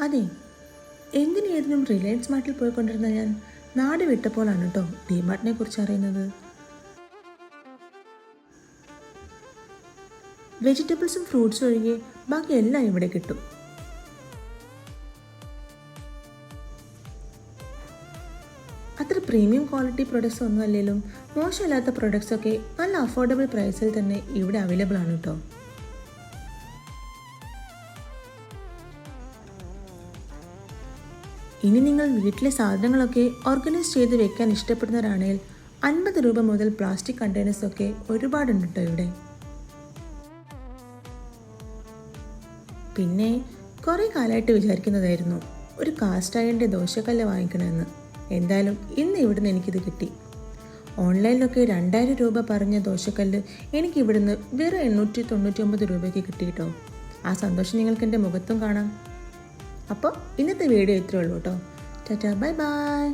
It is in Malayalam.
അതെ, എന്തിനും ഏതിനും റിലയൻസ് മാർട്ടിൽ പോയിക്കൊണ്ടിരുന്ന ഞാൻ നാട് വിട്ടപ്പോഴാണ് കേട്ടോ ഡിമാർട്ടിനെ കുറിച്ച് അറിയുന്നത്. വെജിറ്റബിൾസും ഫ്രൂട്ട്സും ഒഴികെ ബാക്കി എല്ലാം ഇവിടെ കിട്ടും. അത്ര പ്രീമിയം ക്വാളിറ്റി പ്രൊഡക്ട്സ് ഒന്നും അല്ലെങ്കിലും മോശമില്ലാത്ത പ്രൊഡക്ട്സ് ഒക്കെ നല്ല അഫോർഡബിൾ പ്രൈസിൽ തന്നെ ഇവിടെ അവൈലബിൾ ആണ് കേട്ടോ. ഇനി നിങ്ങൾ വീട്ടിലെ സാധനങ്ങളൊക്കെ ഓർഗനൈസ് ചെയ്ത് വെക്കാൻ ഇഷ്ടപ്പെടുന്നവരാണെങ്കിൽ 50 രൂപ മുതൽ പ്ലാസ്റ്റിക് കണ്ടെയ്നേഴ്സൊക്കെ ഒരുപാടുണ്ട് കേട്ടോ ഇവിടെ. പിന്നെ കുറേ കാലമായിട്ട് വിചാരിക്കുന്നതായിരുന്നു ഒരു കാസ്റ്റ് അയണിൻ്റെ ദോശക്കല്ല് വാങ്ങിക്കണമെന്ന്. എന്തായാലും ഇന്ന് ഇവിടുന്ന് എനിക്കിത് കിട്ടി. ഓൺലൈനിലൊക്കെ 2000 രൂപ പറഞ്ഞ ദോശക്കല്ല് എനിക്ക് ഇവിടുന്ന് വെറും 899 രൂപയ്ക്ക് കിട്ടി കേട്ടോ. ആ സന്തോഷം നിങ്ങൾക്ക് എൻ്റെ മുഖത്തും കാണാം. അപ്പോൾ ഇന്നത്തെ വീഡിയോ ഇത്രയേ ഉള്ളൂ കേട്ടോ. Tata, bye bye.